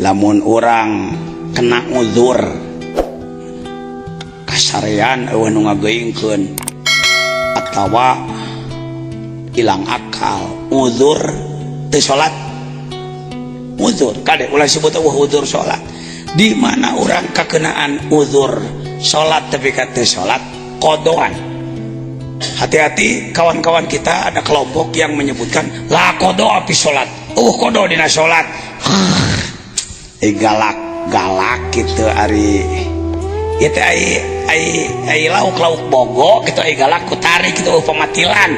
lamun orang kena uzur kasarean eueuh nu ngageingkeun atawa hilang akal uzur teu salat uzur kade ulah sebut uzur salat di mana orang kakenaan uzur salat tapi kata salat kodoan. Hati-hati kawan-kawan kita ada kelompok yang menyebutkan la kodo api salat kodo dina salat galak gitu ari itu ai lauk bogo gitu ai galak kutari gitu pematilan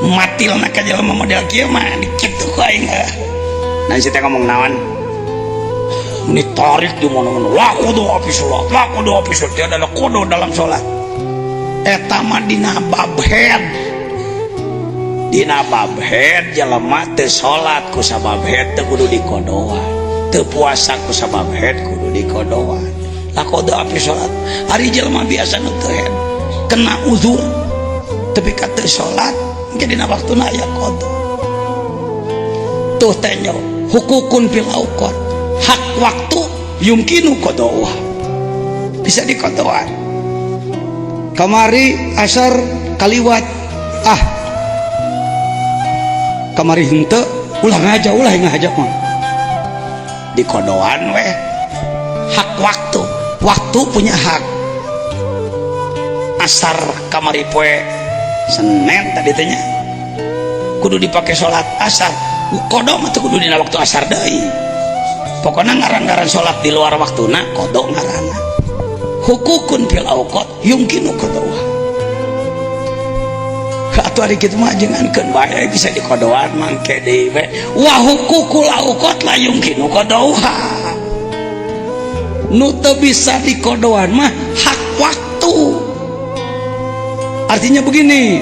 matil nak jelema model kieu mah dikitu ku aing nah si teh ngomong naon ini tarik di mana-mana la kodo api salat tiada ada kodo dalam salat eta mah dina babhead jelema teu salat ku sababhead teu kudu dikodoan teu puasa ku sababhead kudu dikodoan la kodo api salat ari jelema biasa nu teu head kena uzur tapi ka teu salat engke dina waktuna aya kodo tuh teh nya hukukun fil auqat hak waktu yumkinu kodoa bisa dikodoan kamari asar kaliwat kamari henteu ulah ngajak mah dikodoan weh hak waktu punya hak asar kamari poe Senin tadi tanya kudu dipakai sholat asar kodo mah teu kudu dina waktu asar deui pokoknya ngaran-ngaran sholat di luar waktuna kodo ngaranna hukukun fil auqat yumkinu kodoa atuh ari kitu mah jangankeun bae bisa dikodoan mangke deui we wa hukukul auqat la yumkinu kodoa nu teu bisa dikodoan mah hak waktu. Artinya begini,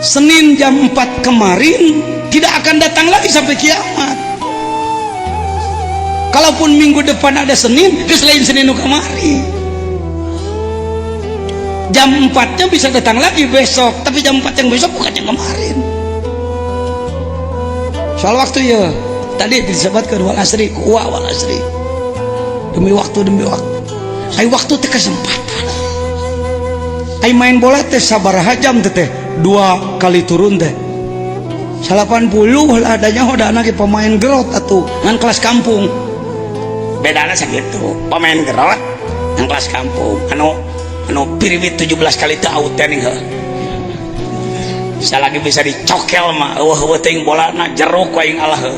Senin jam 4 kemarin tidak akan datang lagi sampai kiamat. Kalaupun minggu depan ada Senin, selain Senin kemari. Jam 4-nya bisa datang lagi besok, tapi jam 4 yang besok bukan yang kemarin. Soal waktu ya, tadi disebutkan wal asri, wal asri. Demi waktu. Ai waktu teh kesempatan. Ai main bola teh sabaraha jam teh 2 kali turun teh 80 lah adanya hodana ge pemain gerot atuh ngan kelas kampung bedana sakitu pemain gerot ngan kelas kampung anu piriwit 17 kali teu out teh heuh salagi bisa dicokel mah eueuh teuing bolana jeruk ku aing Allah heuh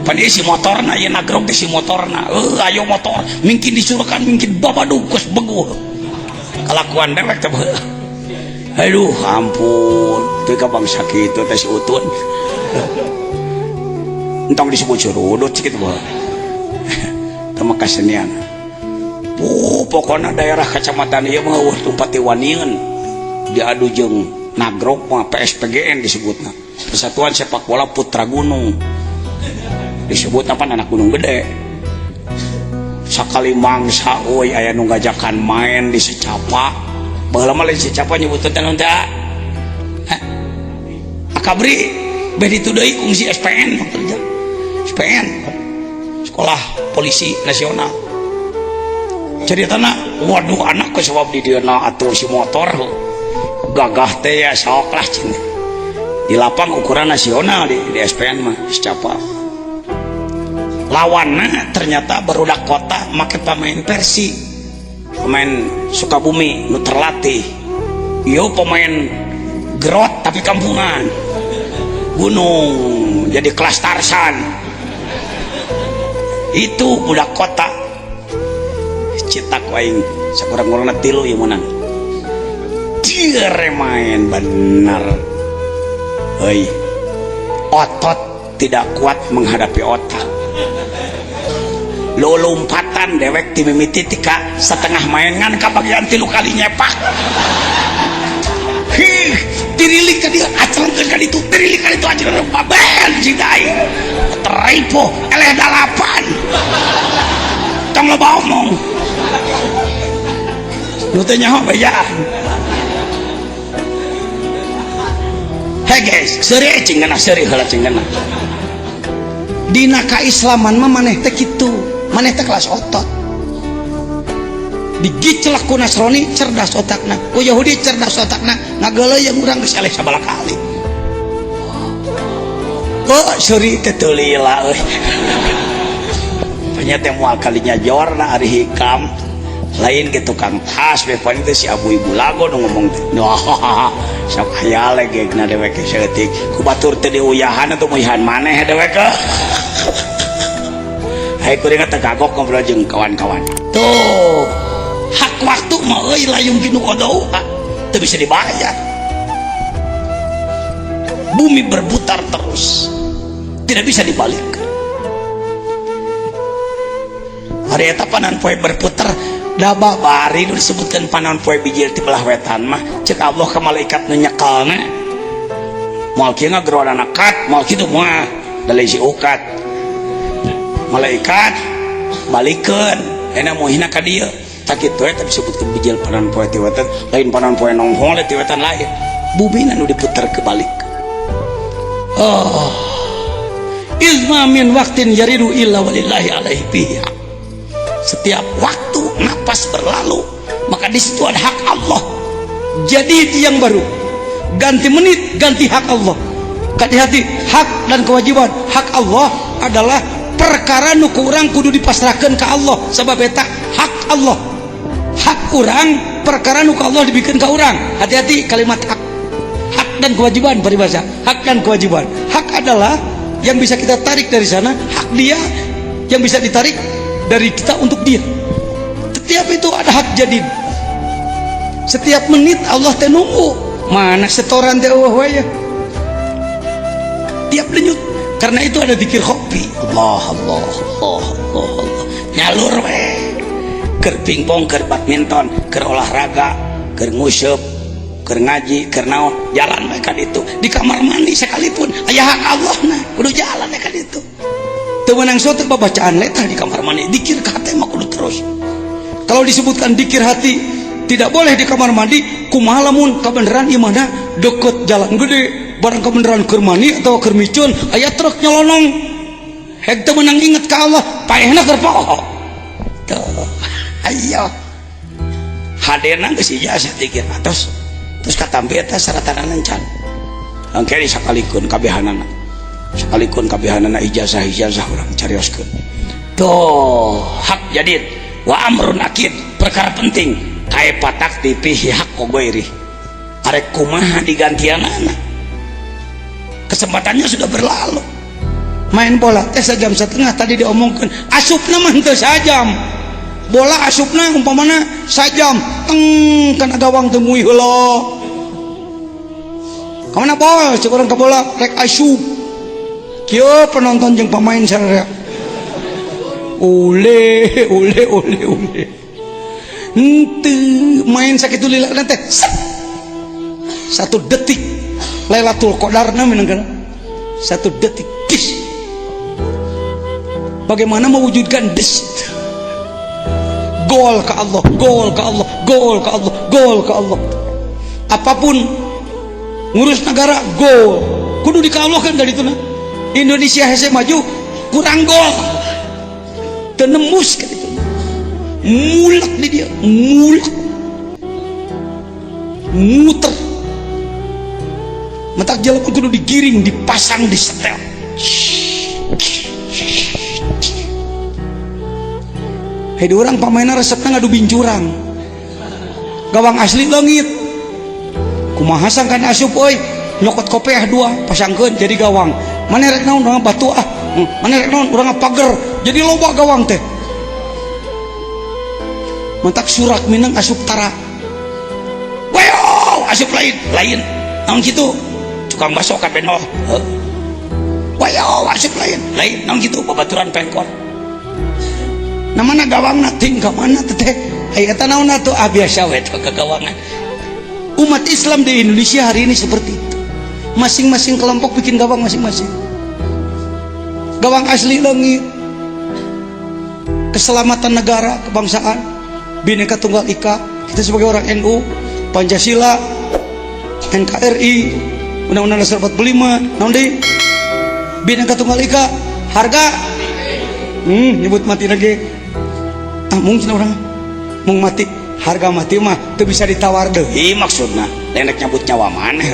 pan ieu si motorna ieu nagrog teh si motorna ayo motor mungkin disuruhkan mungkin babadu geus beguh kelakuan dewek teh aduh ampun teu ka bangsa kitu teh si utun entong disebut curudut kitu bae teu mah kasenian pokona daerah kecamatan ieu mah eueuh tempat wanieun diadu jeung nagrog mah PSPGN disebutna Persatuan Sepak Bola Putra Gunung disebut apa anak gunung gede sakali mangsa euy aya nu ngajakan main di Secapa baheula mah lain Secapa nyebutkeun teh naon teh akabri beh ditu deui kungsi SPN Sekolah Polisi Nasional ceritana waduh anak ke sebab di dieu atuh si motor gagah teh ya sok lah cing di lapang ukuran nasional di SPN mah Secapa lawannya ternyata barudak kota make pemain Persi pemain Sukabumi nu terlatih yo pemain gerot tapi kampungan gunung jadi kelas Tarsan itu budak kota citak waing sakurang-kurangna 3 ieu menang dia main benar euy otot tidak kuat menghadapi otak lo lompatan dewek ti mimiti tika setengah main ngan ka bagian 3 kali nyepak tirilik ka dieu acelengkeun ka ditu tirilik ka ditu aceleng paben jidai teripo eleh dalapan tong loba omong nu teh nyaho bejaan he guys seuri cingana seuri heula cingana dina kaislaman mah maneh teh kitu, maneh teh kelas otot. Digiclak ku Nasrani cerdas otakna, ku Yahudi cerdas otakna, ngageuleuh urang geus eleh sabala kali. Oh, sorry teh teu lila euy. Nya teh moal kalinya jorna ari hikam. Lain gitu Kang Tas bepan itu si Abu Ibu Lago nu ngomong teh. Wah, sok aya legegna dewek seutik. Ku batur teh diuyahan atuh muyahan maneh dewek. Hai kuring teh kagok ngobrol jeung kawan-kawan. Tuh, hak waktu mah euy layung kinu odou teu bisa dibayar. Bumi berputar terus. Tidak bisa dibalik. Hari eta panan poe berputar daba bari nu disebutkeun panon poe bijil ti belah wetan mah ceuk Allah ka malaikat nu nyekelna moal kieu ngageroana kat moal kitu mah dalai si ukat malaikat balikeun ena moehna ka dieu tak kitu eta disebutkeun bijil panon poe ti wetan lain panon poe nonghol ti wetan lain bumi nu diputer kebalik. Izma min waqtin yaridu illa walillahi alaihi biha. Setiap waktu napas berlalu maka di situ ada hak Allah. Jadi yang baru ganti menit ganti hak Allah. Hati-hati, hak dan kewajiban hak Allah adalah perkara nu urang kudu dipasrahkeun ka Allah sabab eta hak Allah. Hak urang perkara nu ka Allah dibikeun ka urang. Hati-hati kalimat hak. Hak dan kewajiban peribahasa. Hak dan kewajiban. Hak adalah yang bisa kita tarik dari sana, hak dia yang bisa ditarik dari kita untuk dia. Setiap itu ada hak jadid. Setiap menit Allah teh nunggu. Mana setoran teh ya. Tiap denyut. Karena itu ada zikir khofi. Allah Allah Allah Allah Allah. Nyalur we. Keur pingpong, keur badminton, keur olahraga, keur ngusyeup, keur ngaji, keur naon, jalan we ka ditu. Di kamar mandi sekalipun aya hak Allah na, kudu jalan we ka ditu. Teu meunang suatu babacaan letah di kamar mandi, dikir ka hati mah kudu terus. Kalau disebutkan dikir hati tidak boleh di kamar mandi, kumaha lamun kabeneran ieu mah deket jalan gede, barang kabeneran keur mandi atau keur micun aya truk nyolonong. Heg teu meunang inget ka Allah, paehna keur poho. Tuh, ayo. Hadirna geus ijazah dikir atos. Terus katampi eta saratanan can. Engke sakalikeun kabehanana. Sakalikeun kabehanana ijazah urang carioskeun. Tuh, hak jadid wa amrun akid, perkara penting kae patak tipi hak kogoiri. Arek kumaha digantianana. Kesempatannya sudah berlalu. Main bola teh sajam setengah tadi diomongkeun, asupna mah teu sajam. Bola asupna umpamana sajam, teng kana gawang teu muih heula. Kamana bol cek urang ka bola rek asup. Kieu penonton jeung pemain sararea. Ule. Henteu main sakitu lilana teh. 1 detik Lailatul Qadarna minangkan 1 detik. Dis. Bagaimana mewujudkan des? Gol ke Allah, gol ke Allah, gol ke Allah, gol ke Allah. Apapun ngurus negara gol. Kudu dikawalkan dari itu nah. Indonesia hese maju kurang gol. Tenembus kan itu. Mulak di dia, mulak. Muter. Mentak jalan kudu digiring, dipasang, disetel. Hei orang pamainna resepna ngadu bincurang. Gawang asli leungit. Kumaha sangkan asup euy, nyokot kopeah 2 pasangkeun jadi gawang. Mana rek naon urang batu ah. Mana rek naon urang pager. Jadi loba gawang teh. Mentak surak minang asup tara. Wayo, asup lain. Naon kitu? Tukang baso ka benol. Wayo, asup lain. Naon kitu babaturan pengkor. Namana gawang nating ka mana teh aya eta naonna tuh biasa we teh kagawangan. Umat Islam di Indonesia hari ini seperti itu. Masing-masing kelompok bikin gawang masing-masing. Gawang asli leungit. Keselamatan negara, kebangsaan, Bhinneka Tunggal Ika, kita sebagai orang NU, Pancasila, NKRI, Undang-Undang Dasar 45, naon deui? Bhinneka Tunggal Ika, harga nyebut mati lagi mungkin orang mau mati harga mati mah itu bisa ditawar deh maksudnya enak nyabut nyawa mana